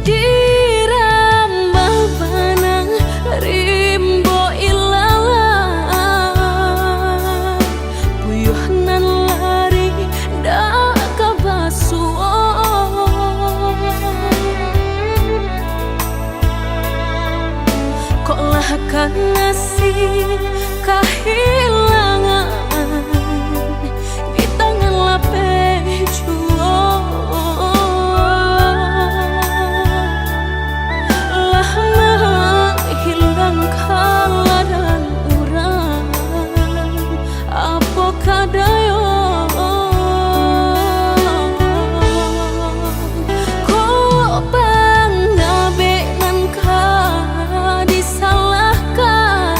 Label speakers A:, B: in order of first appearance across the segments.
A: Dirambah bana rimbo ilalang puyuhnan lari dak kabasuh kok lah kan nasib kehilangan di tangan lapeh lah menghilang kaladan urang apa kadayo kok pangabenan ka disalahkan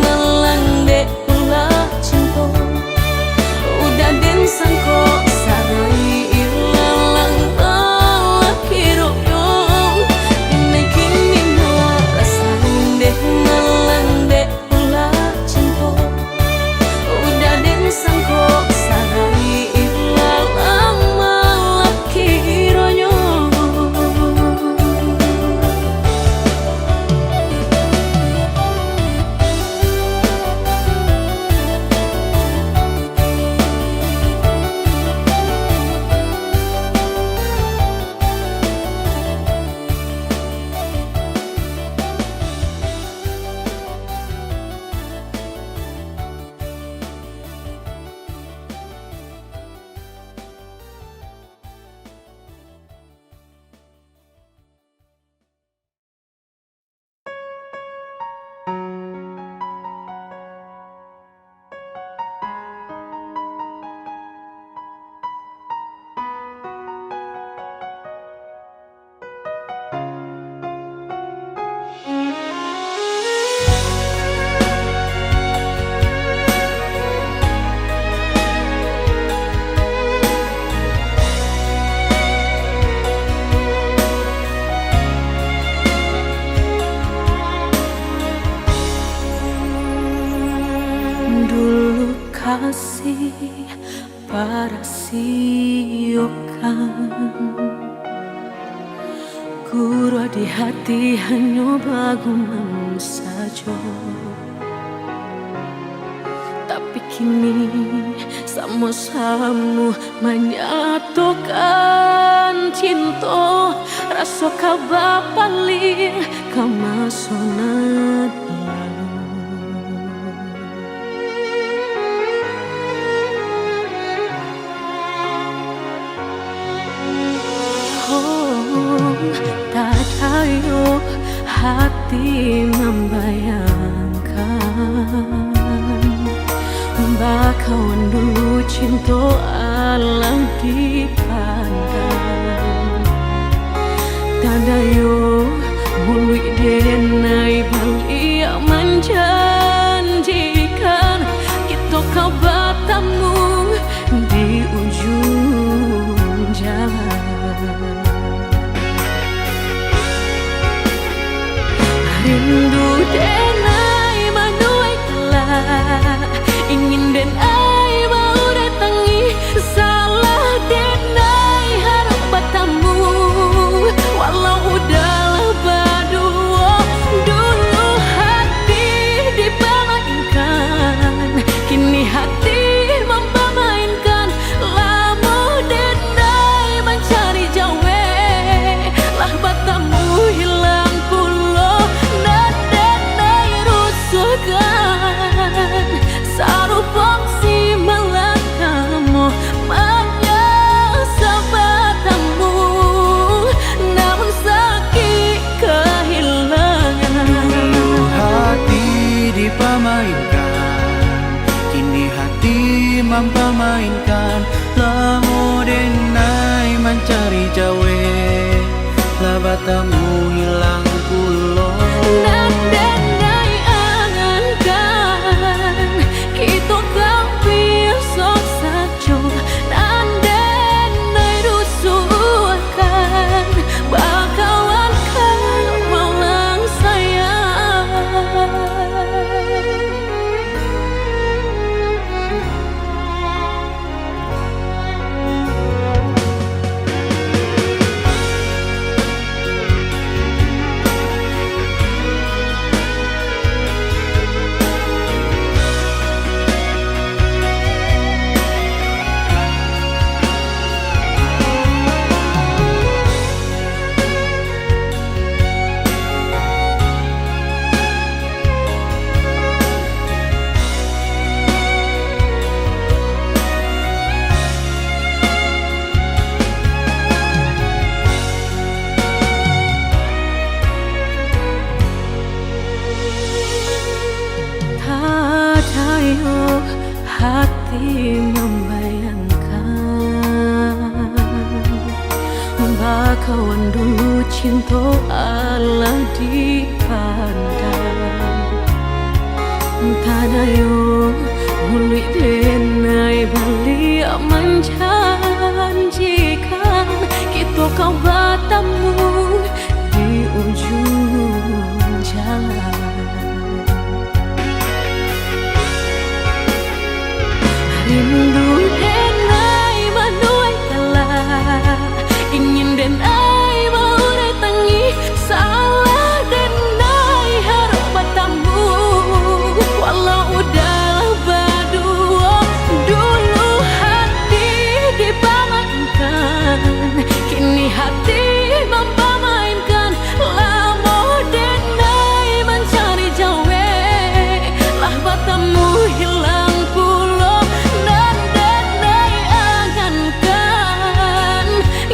A: malang dek ulah cinta. Udah den sangko sarai ilalang balak kiroyo. Ini kini malah rasain dek malang dek ulah cinta. Udah den sangko sarai ilalang balak kiroyo. Dulu kasih para siokan Guru di hati hanya bagumam saja. Tapi kini sama-sama menyatukan cinta. Rasa kabar paling kamasonat lalu. Tak tahu hati membayangkan bakawan dulu cinta alam dipandang. Tanda yo mului denai balik menjanjikan kita kau bertemu di ujung jalan. Rindu denai manuai telah ingin denai mau datangi salah denai harap bertemu walau udahlah berdua. Dulu hati dipermainkan, kini hati mempermainkan. Lama denai mencari jawe lah bertemu hilang pulau. Sarupang si malakamu menyesal bertemu, namun sakit kehilangan.
B: Hati dipermainkan, kini hati mempermainkan. Lamo denai mencari jawe, lah bertemu hilang pulau.
A: Kita kau besok saja dan rusuhkan bakawan kau malang sayang. Hati membayangkan bakawan dulu cinta Allah dipandang. Tanayo muli denai bali menjanjikan kita kau bertemu di ujung jalan. Rindu denai menuai kalah, ingin denai maurai tangi, salah denai harap bertemu. Walau udah berdua dulu hati dipamankan, kini hati mempamainkan. Lamo denai mencari jawe, lah bertemu hilang pulau. Dan denai angankan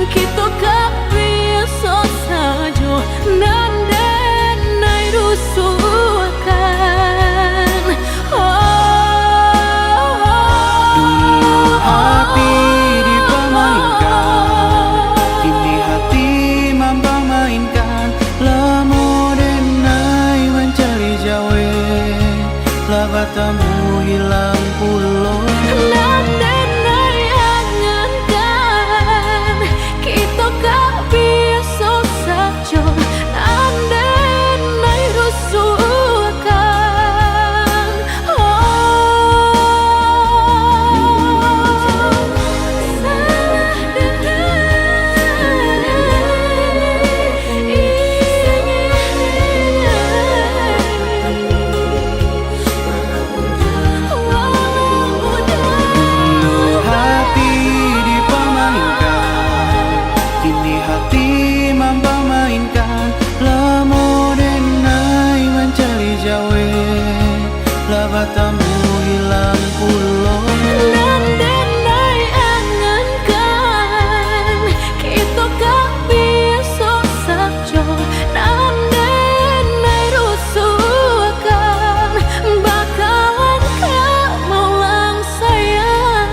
A: kita gak biasa saja, dan denai rusuhkan.
B: Dulu hati dipamainkan, kini hati mempamainkan. Lamo denai mencari jawe, lah bertemu hilang pulau.
A: Dan denai angankan kita gak biasa saja, dan denai rusuhkan.
B: Hati dipamainkan, kini hati mempamainkan. Lamo denai mencari jawe, lah bertemu hilang pulau.
A: Dan denai angankan kita gak biasa saja, dan denai rusuhkan. Bakalan kamu lang sayang.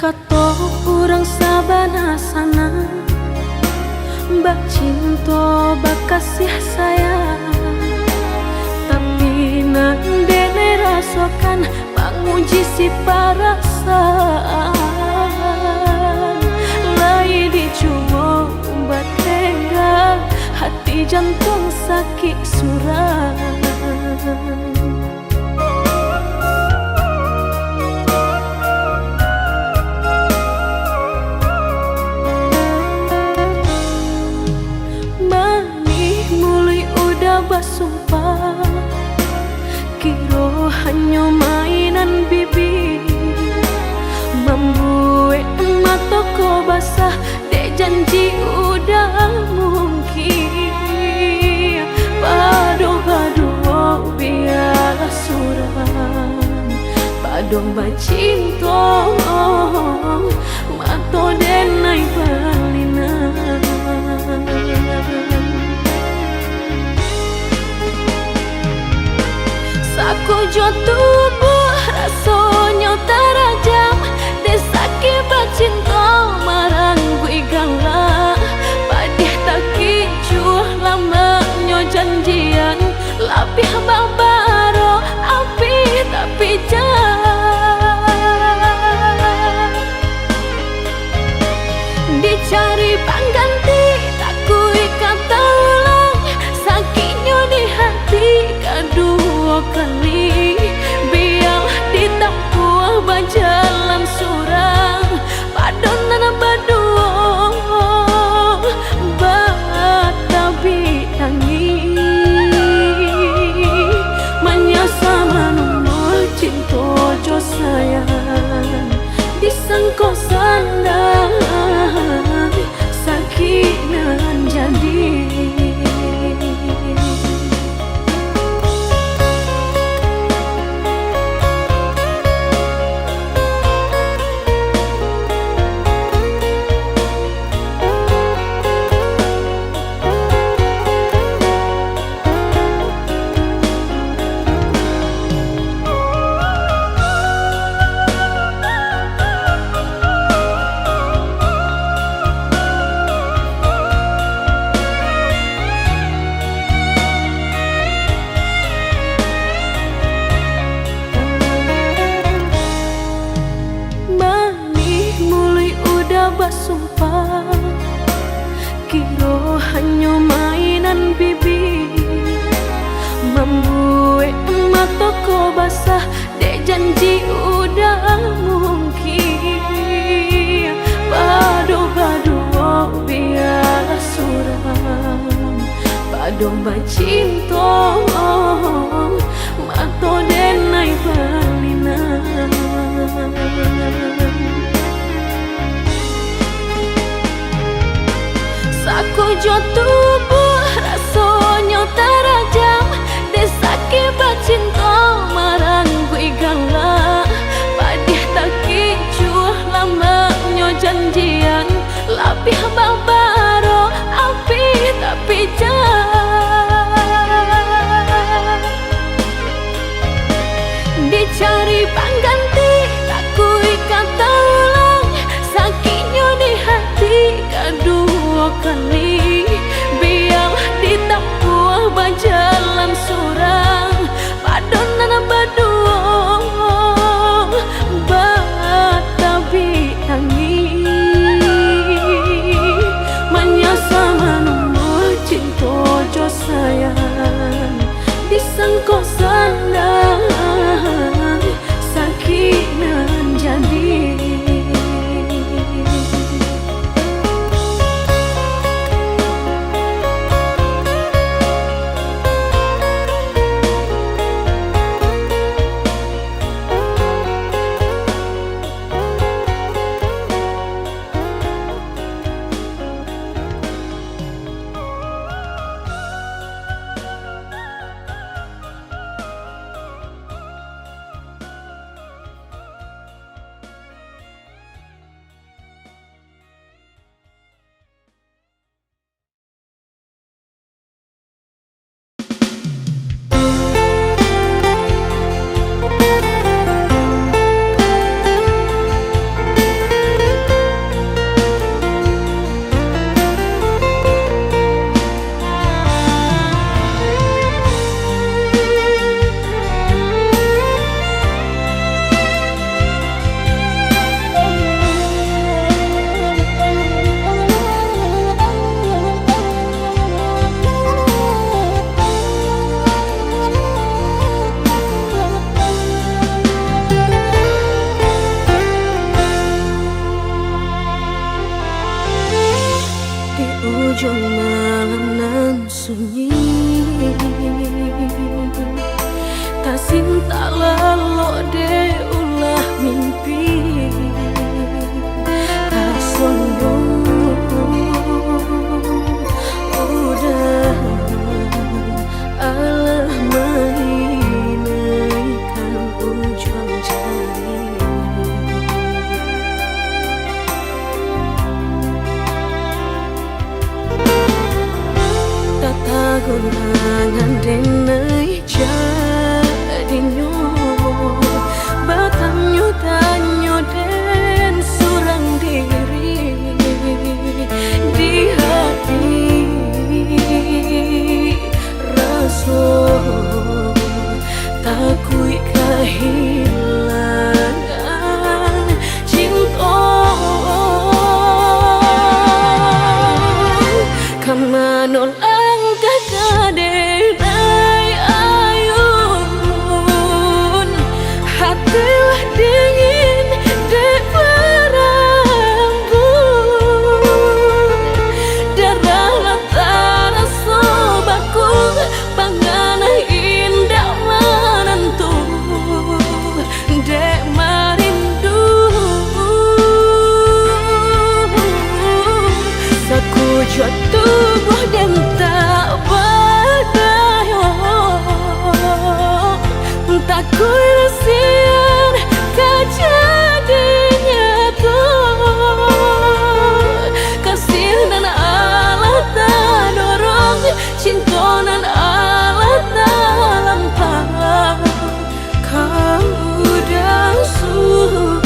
A: Kato urang sabana sana, bak cinta bak kasih sayang, tapi nang dene rasakan panguji si perasaan. Lai dicoba umbat tega, hati jantung sakit suram. Basumpah kiro hanya mainan bibir, membuat mataku basah dek janji udah mungkin. Padu-padu biarlah suram, padu bacinta mato denai balinan. Saku jo tubuh rasanya terajam, desaki bacinta marang gue galak. Padih tak kicuh lamanya janjian, lapih babaro api tapi jangan dicari pengganti. Tak kui kata ulang sakitnya di hati kedua kali, biar ditempuh disangko sandai sakinan jadi. Basumpah kiro hanya mainan bibi, membuat mataku basah dek janji udah mungkin. Bado-bado biar suram, bado bacinto mato denai balinan. Saku jo tubuh rasanya terajam, desake bacinta marang gue galak. Padih tak kicuh lamanya janjian, lapih babaro api tapi jah. Dicari pengganti tak kui kata ulang, sakitnya di hati kedua kali. Biar ditapuh berjalan surang, padonan berdua batabi tangi. Menyasa menunggu cinta jo sayang, disangko sandai sakinan jadi. Ujung malam nan sunyi, tak cinta lalu de ulah mimpi. Tak sombong udah Allah mainkan ujung jari. Gurangan denai jadinya, batamnya tanyo den surang diri di hati. Rasa takui kehilangan cinta, kamanol dingin dek berambut, darah latar sobaku bangana indah menentu. tak kuilasian kejadiannya tuh kasih dan Allah tak dorong cinta dan Allah tak lampau kamu dan surah.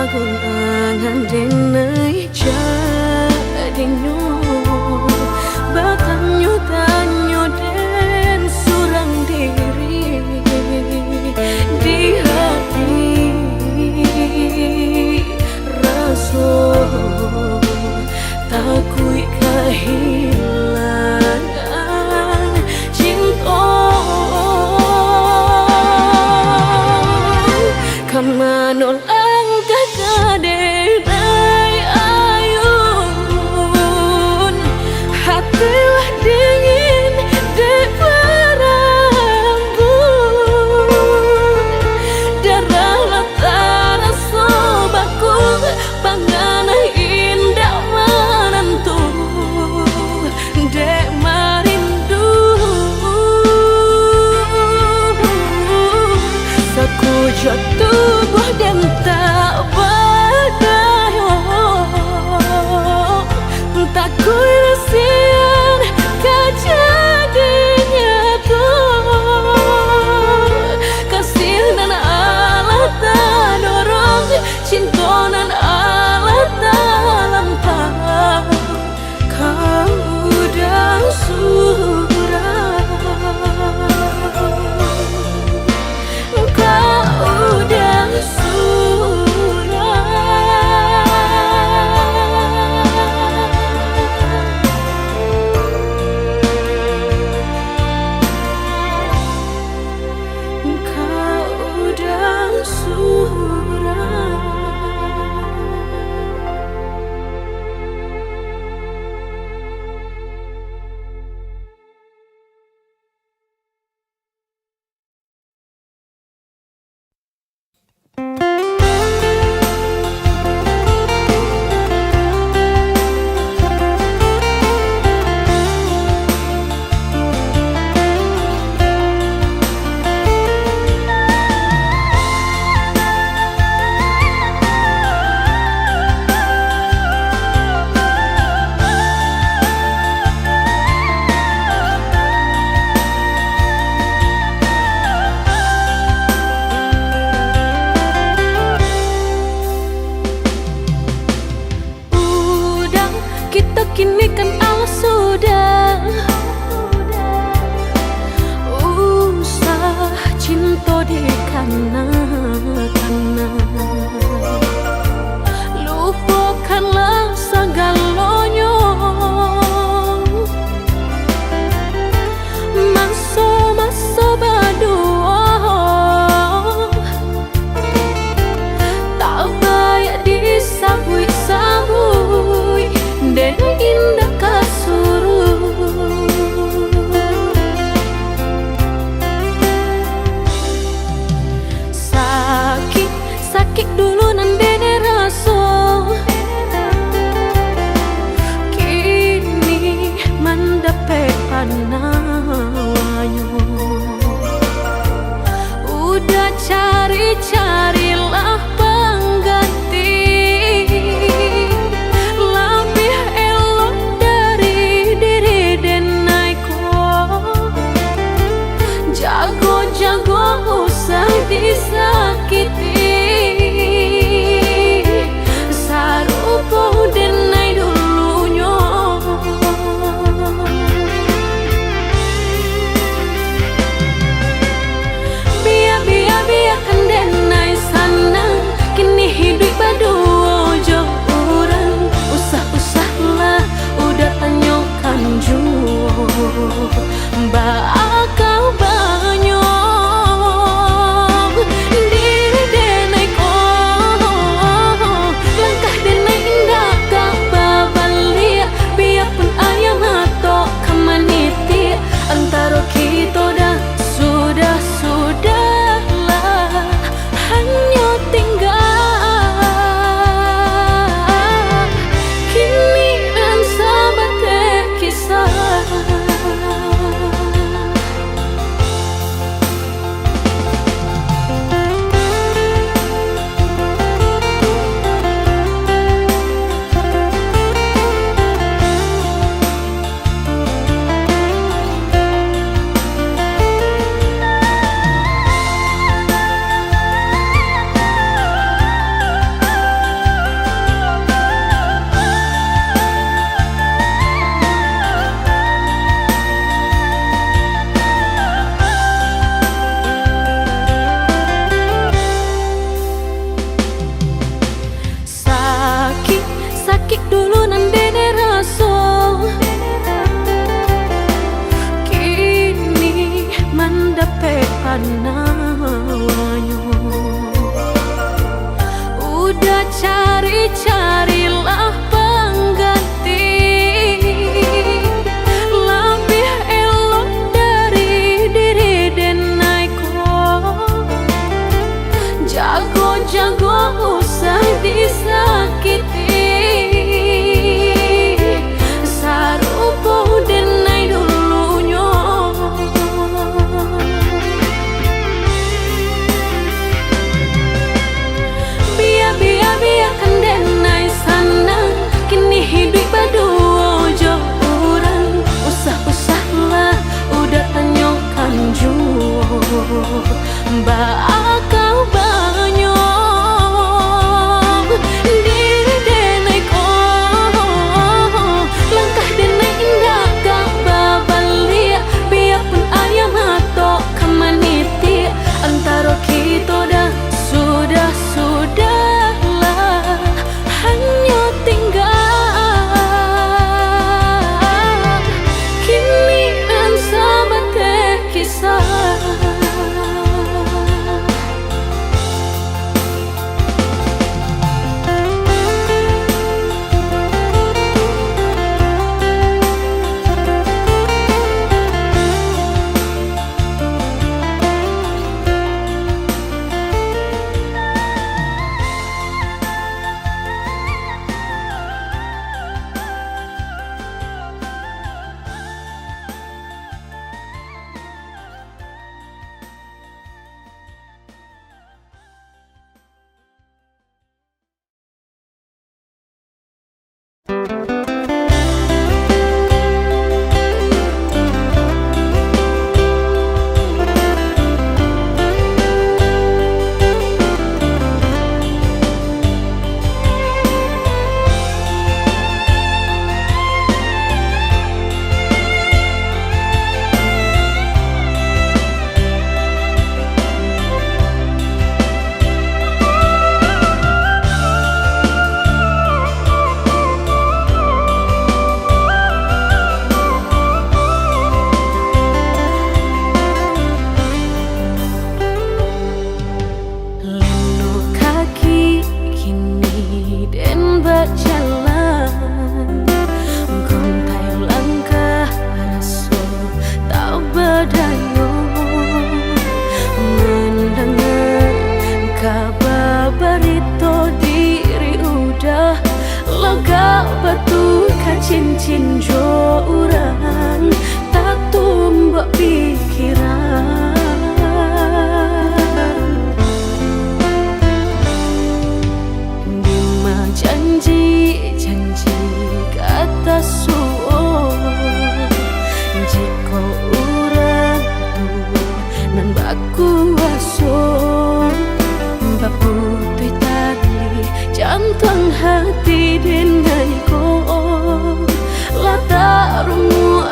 A: Gunangan denai jadinya batanyo tanyo den surang diri di hati rasa takui kehilangan cinta kan manol denai ayun hatilah dingin di berembun darah latara sobaku pangana indah menentu dek marindu saku jatuh buah dan tak tak kuilasian kejadiannya tuh kasih dan Allah tak dorong cinta dan Allah tak lampau kamu dan surah kau dan surah. Kini kan Allah sudah usah cinta di kana-kana lupakanlah segalanya masa-masa berdua tak baik disabui-sabui dan indah kasuruh sakit dulu nandene rasa kini mendapat panawanyo udah cari-carilah pengganti lebih elok dari diri denaiku jago-jago usah disakiti sarupo denai dulunya bakal banyong diri denai ko langkah denai indah kak babalia biarpun ayam atau kamaniti antara kita dah sudahlah hanya tinggal kini dan sahabat kisah. Sakit dulu nan dene raso kini mendapat panawanyo udah carilah pengganti lebih elok dari diri denai ko jago usah disakiti biarkan denai sanang kini hidup berdua jauh orang usah-usahlah udah tanyakan jua bakal banyong diri denai ko langkah denai indah kak babalia biarpun ayam atau kamaniti antara kita dah sudahlah hanya tinggal kini dan sahabat kisah. Cincin jo orang tak tumbak pikiran Dima janji kata suo jika orang nan baku aso baputui tali jantung hati denai ko lata rumu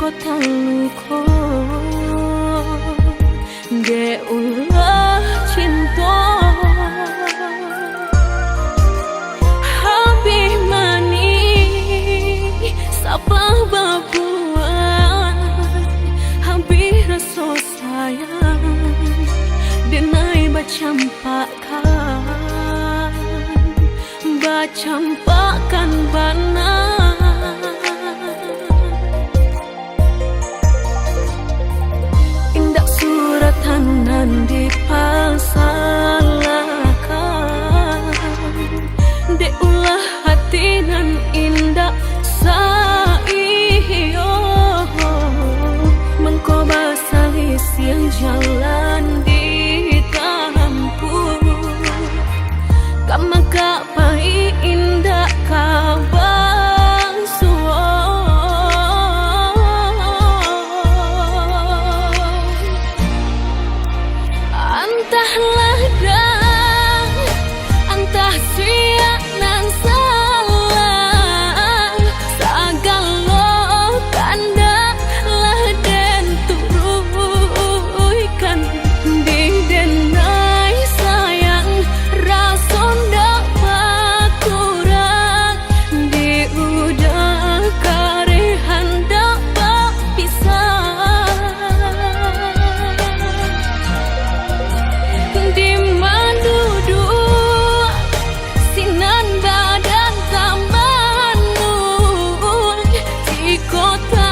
A: kota luko de ulah cinta habis mani sapa babuan habis rasa sayang denai bacampakan bana indak suratan nan dipasalakan de ulah hati nan indak saiyo mengkoba salis yang jalan ditampu kamaka pai indak kabang suo antahlah dah antah sia nan salah sagalo tanda lah den turuikan di denai sayang rason dak pakurang di udah karehan dak pisah di mandudu sinan badan tamanul di kota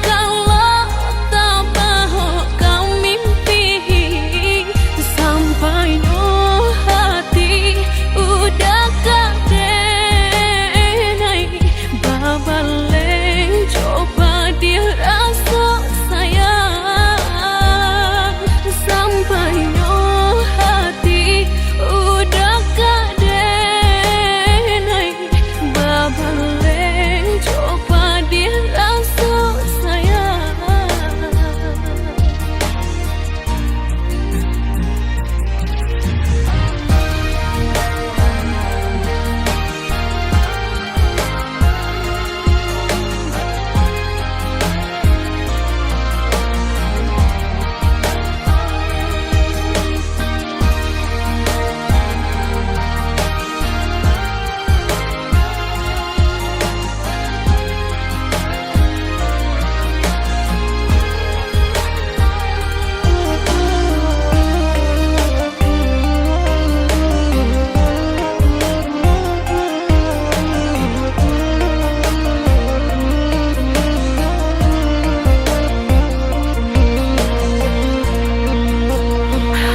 A: kalau tak mahu kau mimpi sampai no hati udah kadenai babaleng coba dia rasa sayang sampai no hati udah kadenai babaleng coba dia rasa sayang.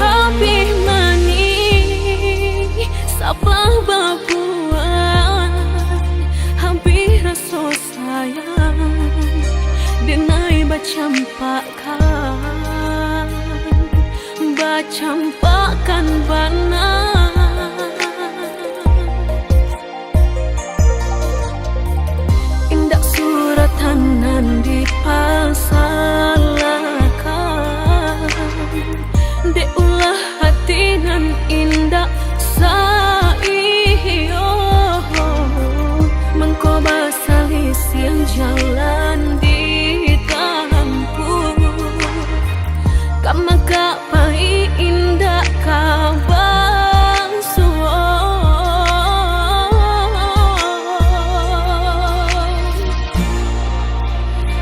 A: Habis mani sapa babuan habis rasa sayang denai bacampakan bana indak suratan nan dipasalakan de ulah hati nan indak saiyo mengkoba salis yang jalan ditampu kamaka pai indak kabang suo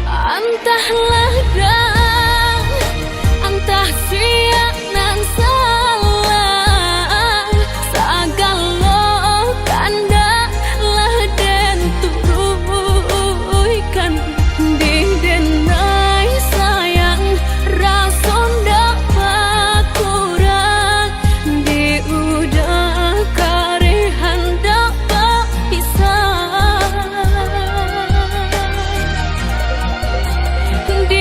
A: antahlah dah antah sia nan salah sagalo tanda lah den turuikan di denai sayang rason dak pakurang di udah karehan dak pisah di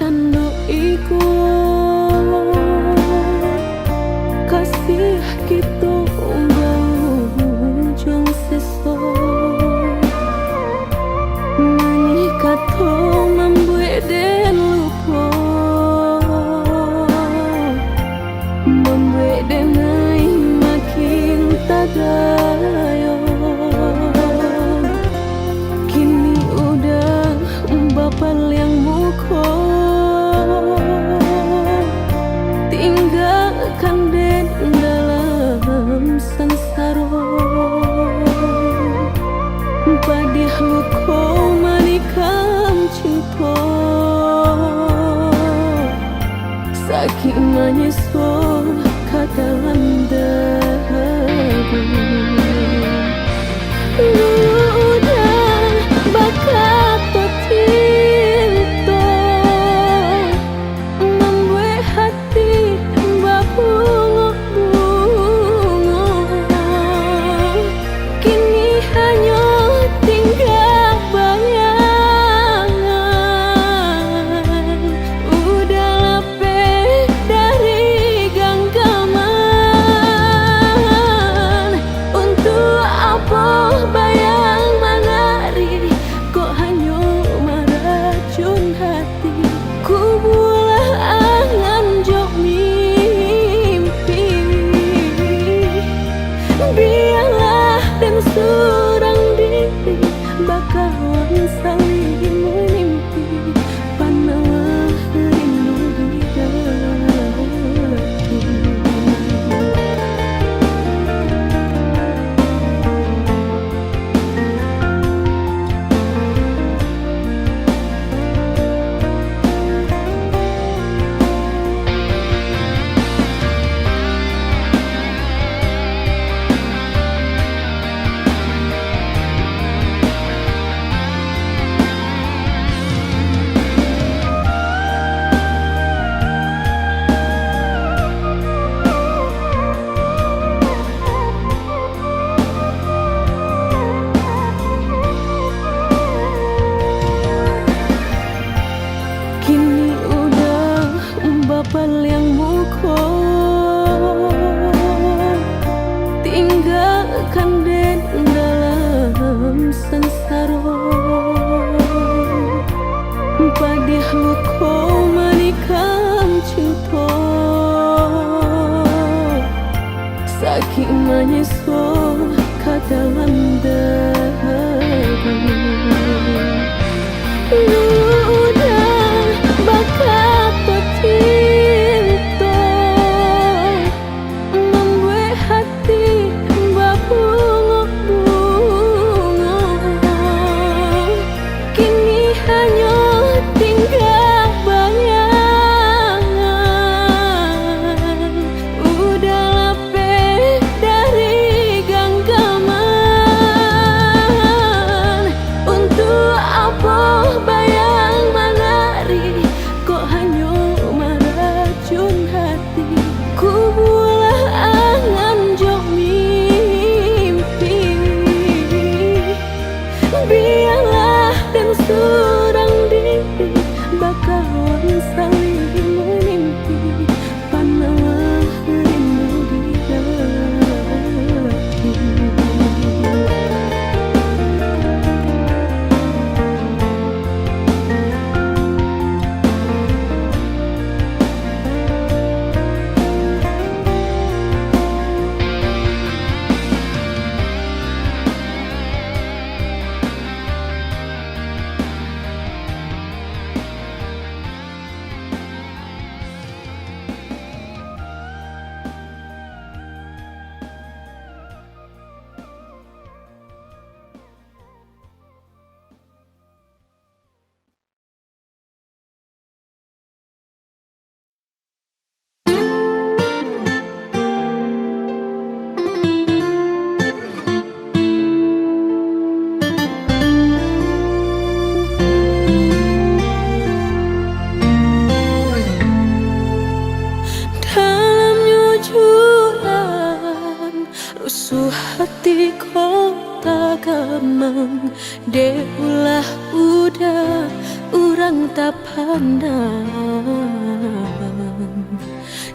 A: candu iku kasih gitu jong seso menikah to membuat den lupa membuat den makin tagayo kini udah bapak yang muko tinggalkan den dalam sansaro padih luko manikam cinta saking menyesal kata landaku udah bakat cinta membuat hati berbunga-bunga kini hanya tinggal bayangan udah lepeh dari genggaman untuk apa bayang menari kok hanya meracun hati ku bulah angan jok mimpi biarlah dan surang diri bakalan saling mimpi panah rindu di hati. Kini udah bapak yang muko tinggalkan den dalam sansaro padih luko manikam cinta saking menyesal kata landaku udah bakat cinta membuat hati berbunga-bunga kini hanya tinggal bayangan udah lepeh dari genggaman untuk apa bayang menari kok hanya meracun hati ku bulah angan jok mimpi biarlah dan surang diri bakalan saling mimpi panah rindu di hati. hati kota gamang deulah udah ura sedang tak pandang,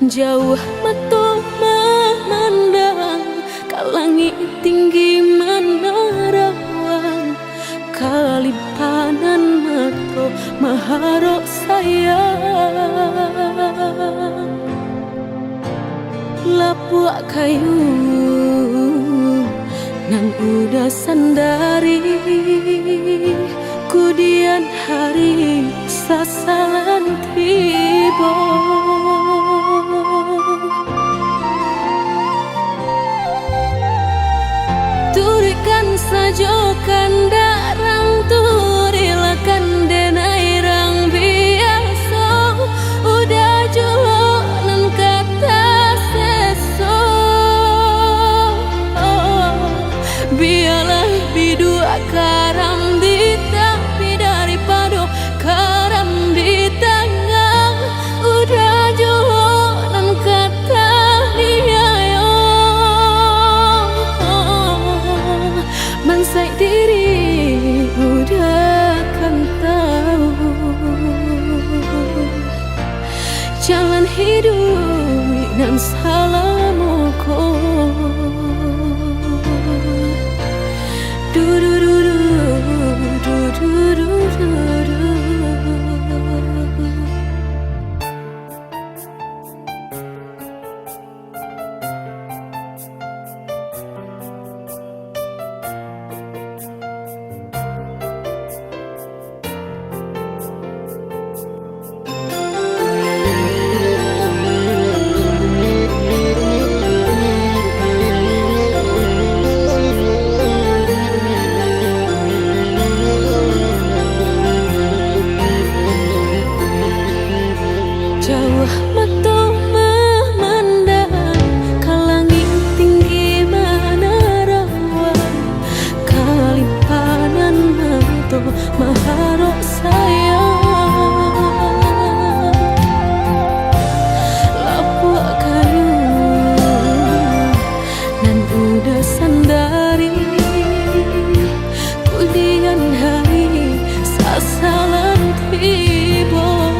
A: jauh mata memandang, ke langit tinggi menerawang, kalipanan mata maharok sayang. Lapuak kayu nan udah sandari, kudian hari sasaran tiba. Turikan sajokan darang turilakan denai rang biasa, udah jualan kata seso. Biarlah bidua karam di tapi daripada karam di tengah, udah jualan kata dia yo. Mansai diri udah kan tahu jalan hidup dan salamuku. Jauh mata memandang, ke langit tinggi menerawang, kalimpanan mata maharok sayang. Lapuak kayu nan udah sandari, kudian hari sasalan tiba.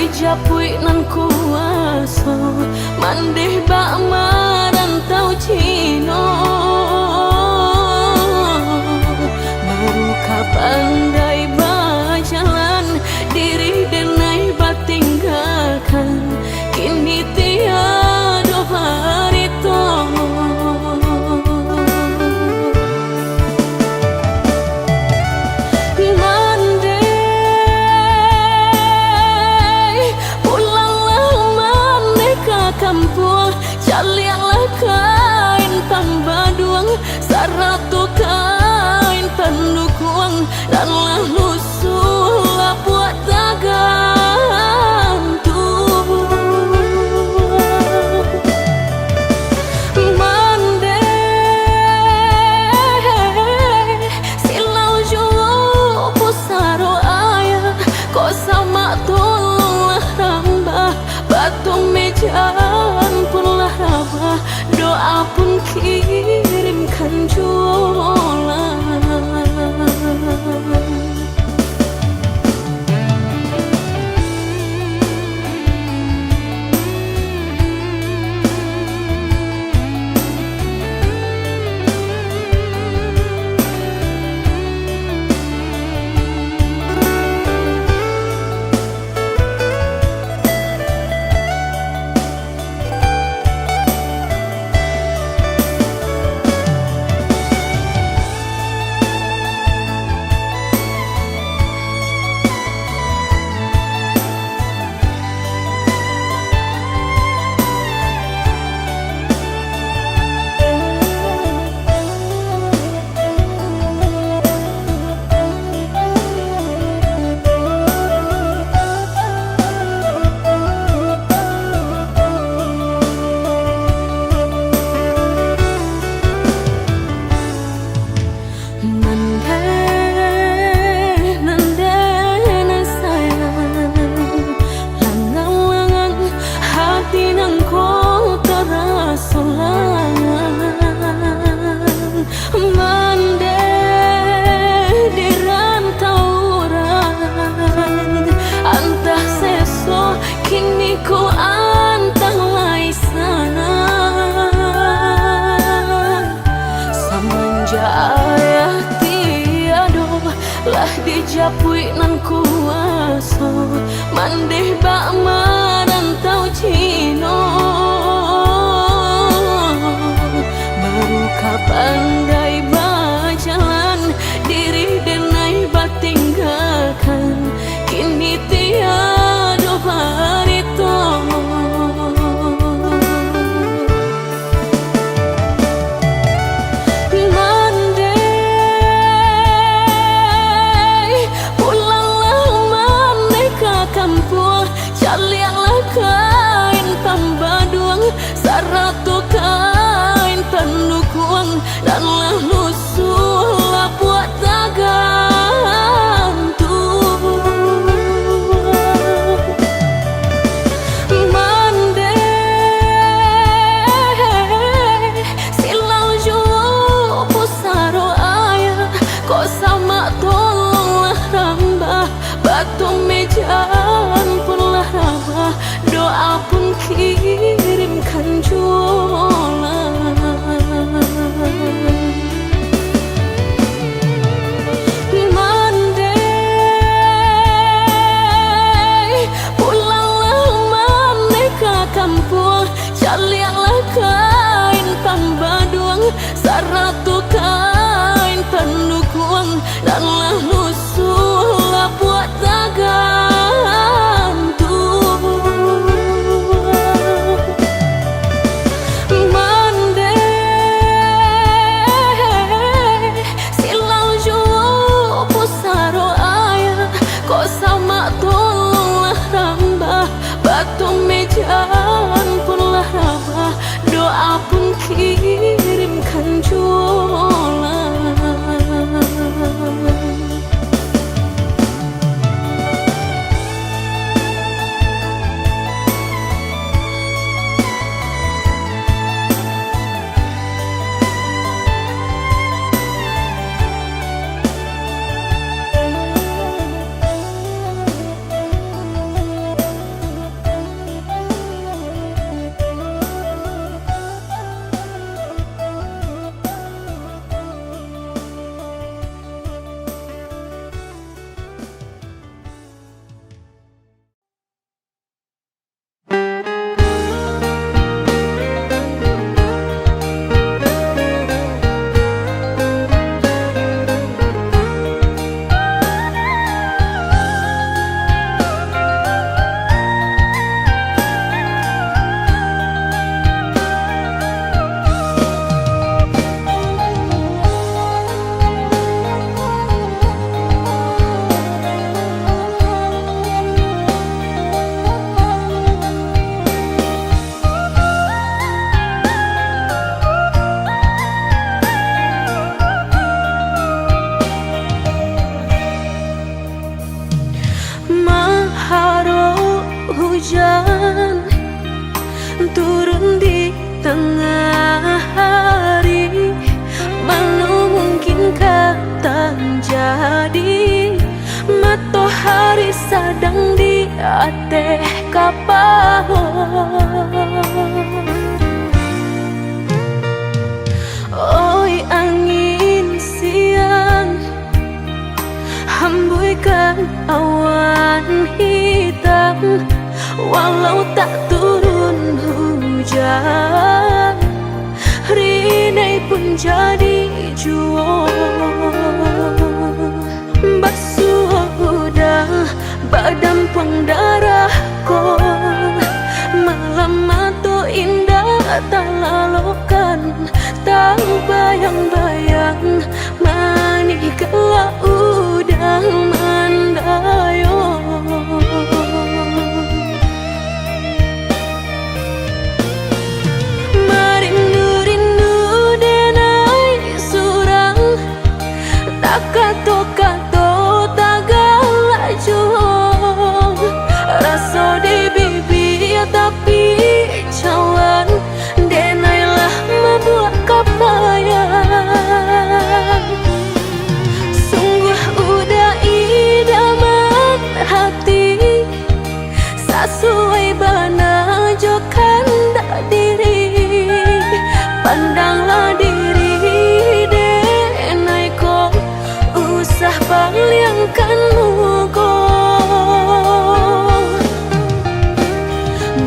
A: dijapui nan kuasa mandeh bak marantau Cino baru kapandai berjalan diri denai batinggalkan kini tiada harito kampung calialah kain tambaduang saratu kain pendukuang dan lah lusulah buat tagantung mandeh silau jauh pusaro ayah kau sama tolonglah rambah batu mejan punlah rabah doa pun kirimkan jualan lah dijapui nan kuasa mandeh bak marantau Cino baru kapandai berjalan diri denai batinggalkan kini tiada harito calialah kain tambaduang saratu kain pendukuang dan lah lusulah buat tagantung mandeh silau jauh pusaro ayah kau sama tolonglah rambah batu mejan punlah rabah doa pun kirimkan jualan hari sadang di ate kapahon. Oi angin siang, hembuykan awan hitam, walau tak turun hujan, rinai pun jadi juang. Basuh udah badan pendarahku, malam atau indah tak lalukan, tak bayang-bayang manih kelak udah mandayong. Merindu-rindu denai surang, tak kato-kato tak galak juang, rasa di bibir tapi cawan, denailah membuat kapayang. Sungguh udah idaman hati, sesuai bana jokan dak diri, pandanglah diri denai ko, usah palingkan muka.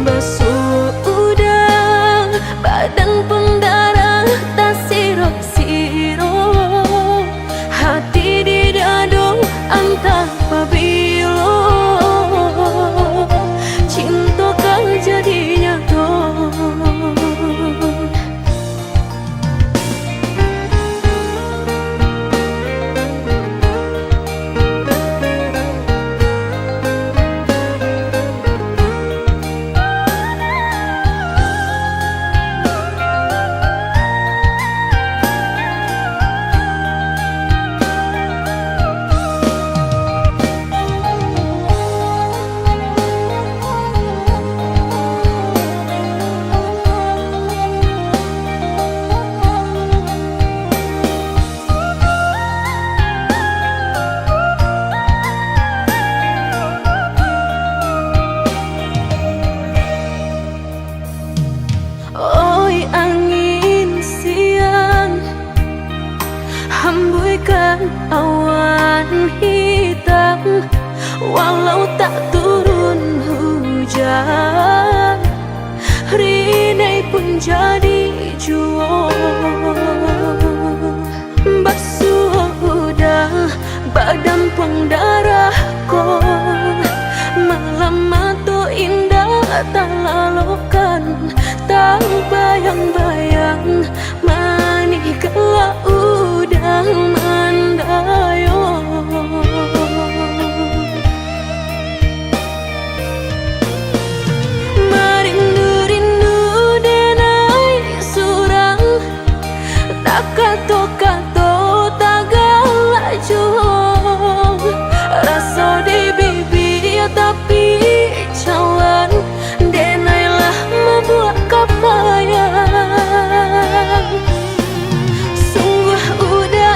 A: Basuh udah badan pendarah tak siro-siro, hati di dado antah pabilo, cinta kau jadinya tuh. Oi angin siang, hembuykan awan hitam, walau tak turun hujan, rinai pun jadi juang. Basuh udah badan pendarahku, malam atau indah tak lalukan, tak bayang-bayang manih kelak udah mandayong. Merindu-rindu denai surang, tak kato-kato tak galak juang, rasa di bibir tapi cawan, denailah membuat kapayang. Sungguh udah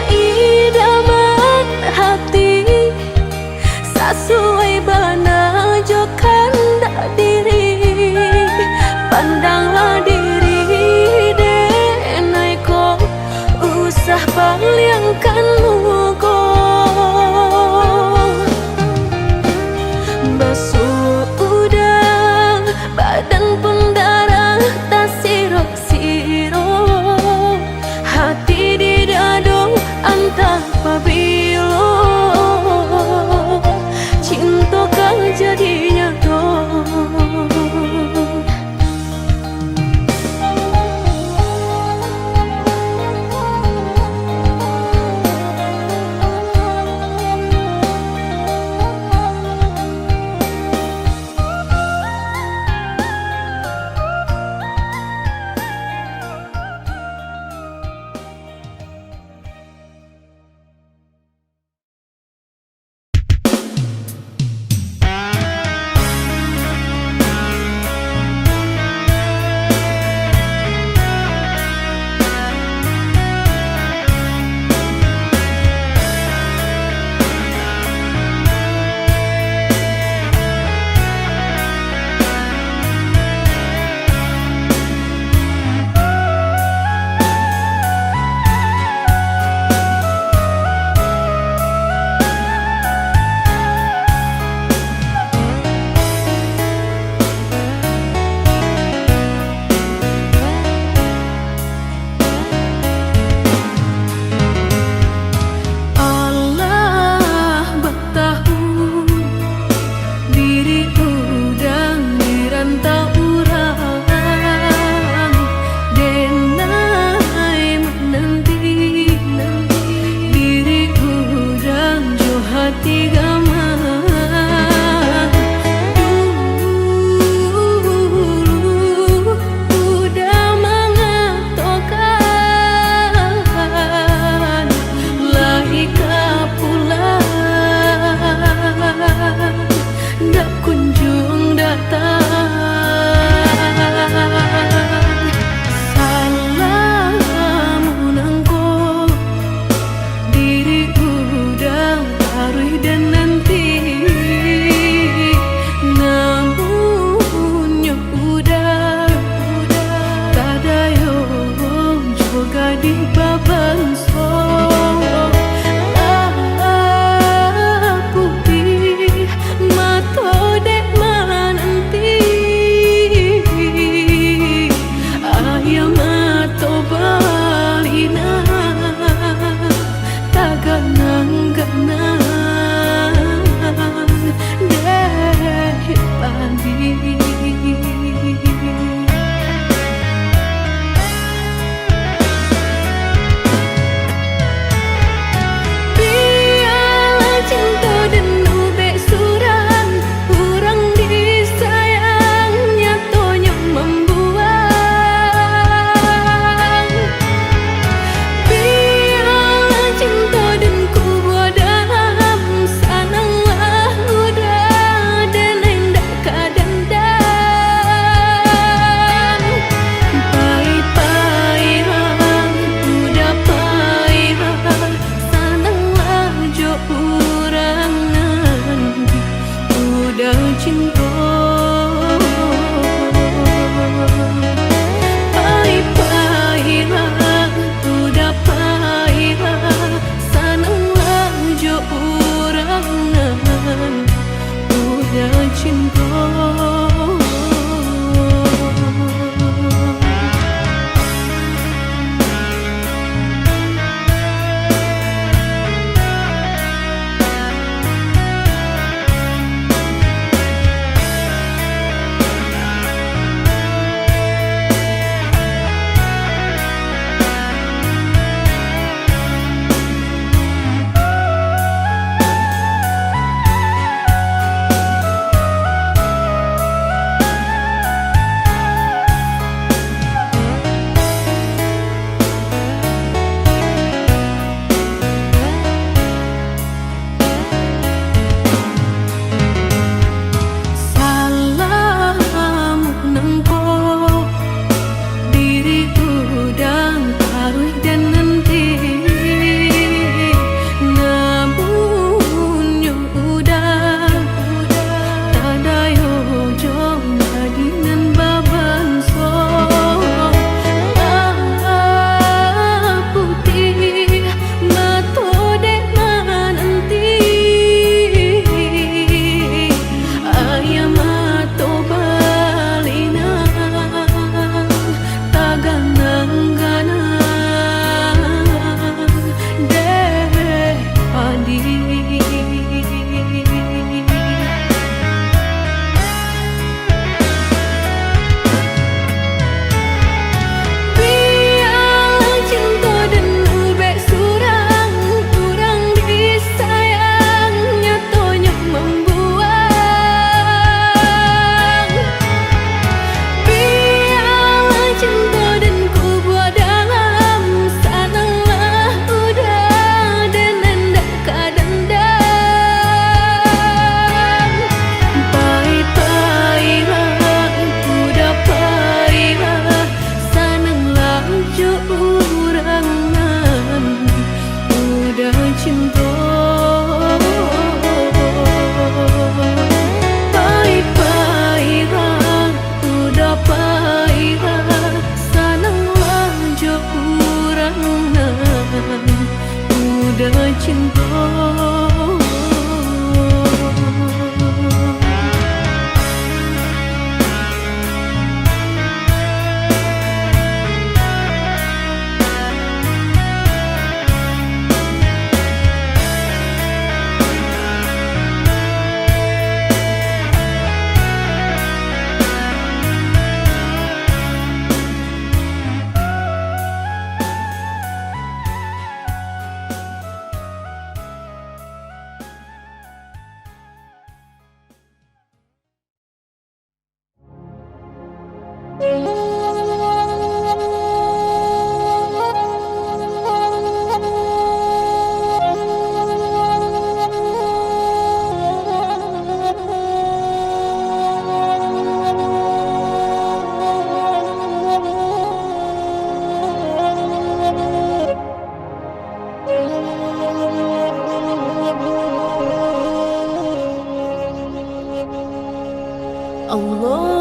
A: Allahu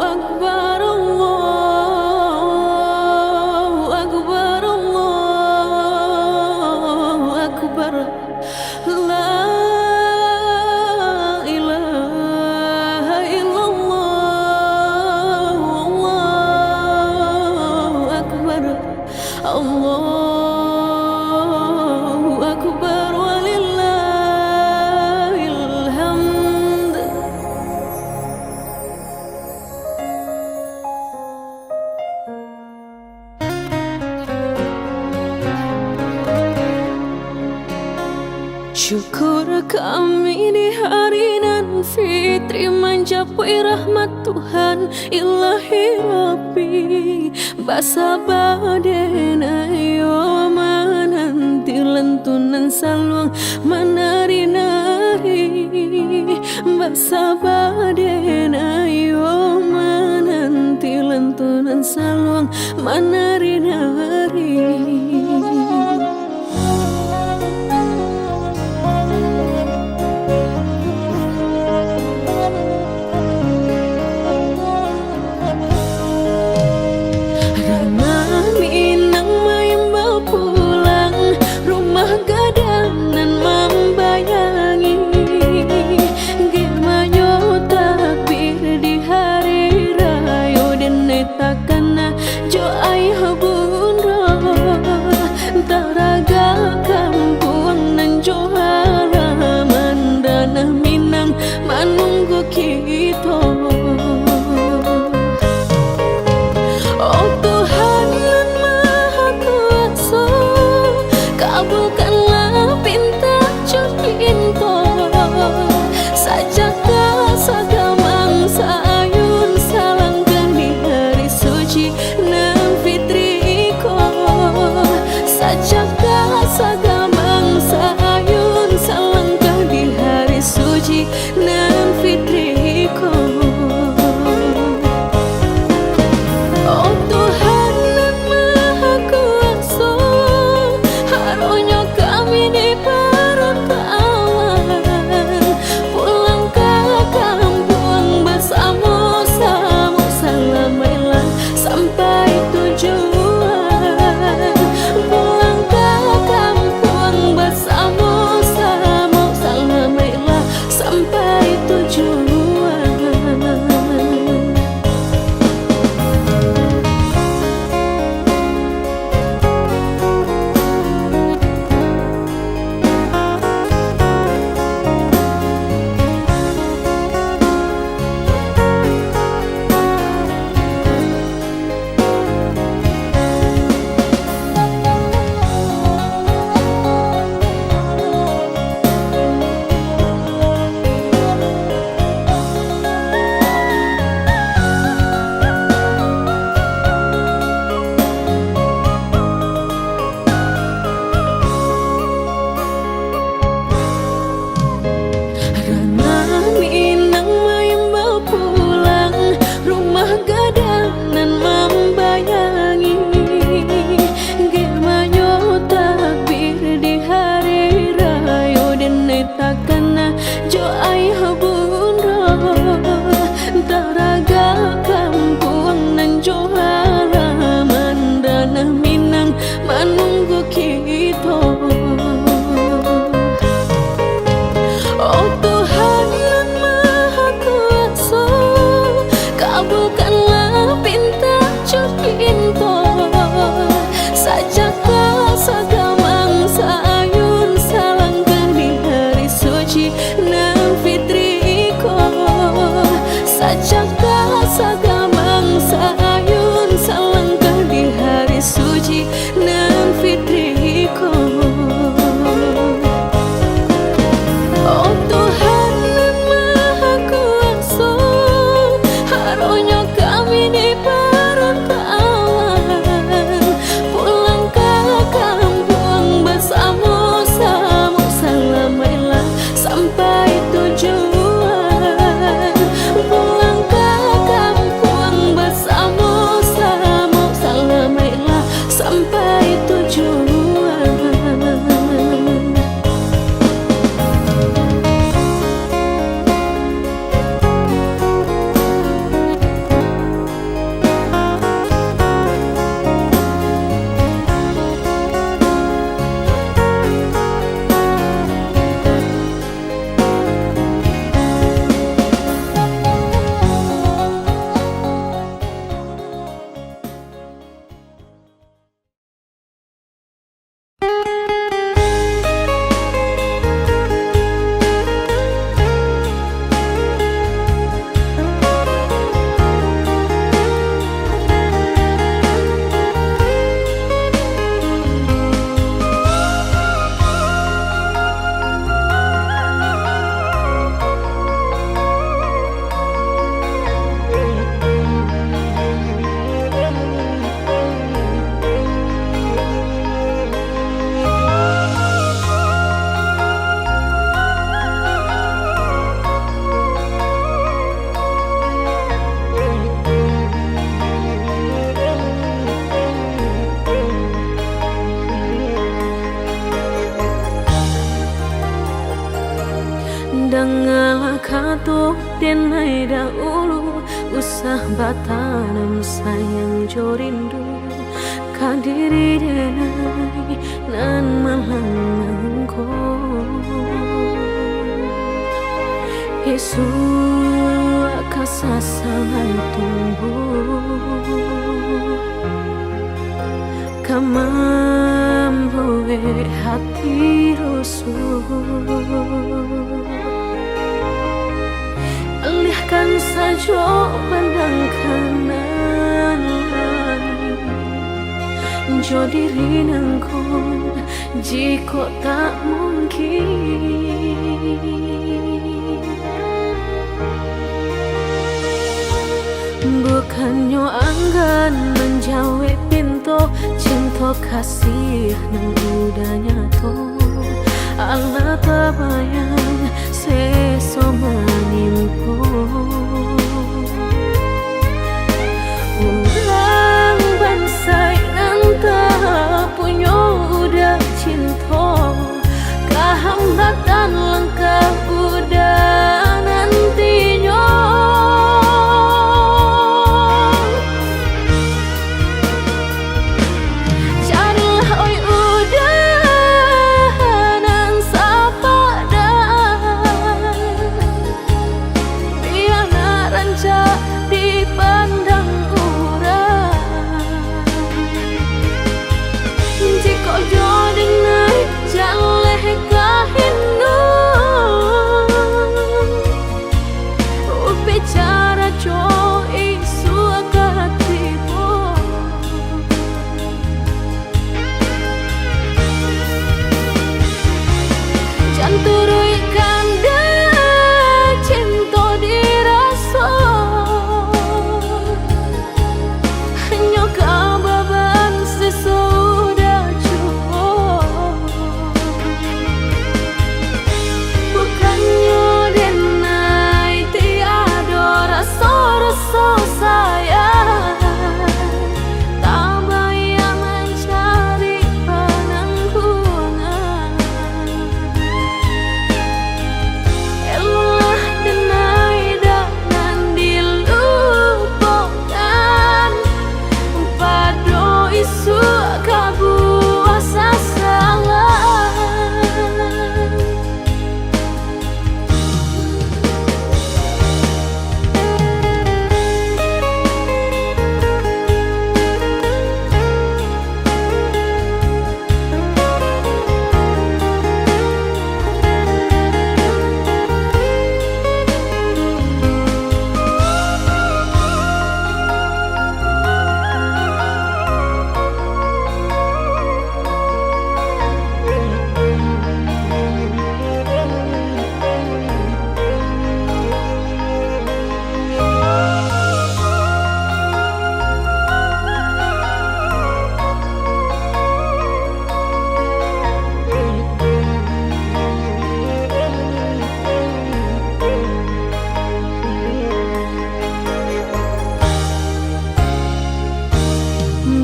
A: Akbar, Allahu Akbar, Allahu Akbar. La ilaha illallah, Allahu Akbar. Allahu Akbar walillahil hamd. Syukur kami di hari nan fitri mencapai rahmat Tuhan ilahi Rabbi. Basa badena yo mananti lentunan saluang menari-nari. Basa badena yo mananti lentunan saluang menari-nari. Manunggu kita, oh Tuhan yang Maha Kuasa, kabulkanlah pinta pinta sajadah sagamang sayun salangkan di hari suci nan fitri ko. Sajadah sagamang sayun salangkan di hari suci nan fitri ko. Oh Tuhan yang Maha Kuasa, harunya kami diperkawan pulang ke kampung bersama-sama selamanya sampai tujuan. Pulang ke kampung bersama-sama selamanya sampai tujuan. Manunggu kita, oh Tuhan yang Maha Kuasa, kabulkanlah pinta pinta sajadah sagamang sayun salangkan di hari suci nan fitri ko. Sajadah sagamang sayun salangkan di hari suci nan fitri ko. Oh Tuhan yang Maha Kuasa, usah batanam sayang jo rindu kadiri denai nan malangko Yesu kasasangan tumbuh kamamboe hati rusuh alihkan saja pandang kanan jo diri nangkong jika tak mungkin bukannya anggan menjawab pintu cinta kasih nang udah nyato Allah terbayang sesoma nimpo orang bansai nanta punya udah cinta kehambatan langkah udah nantinya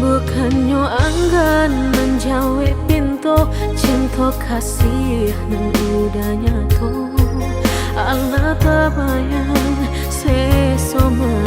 A: bukannya anggan menjawab pintu cinta kasih nang udah nyato Allah terbayang sesoma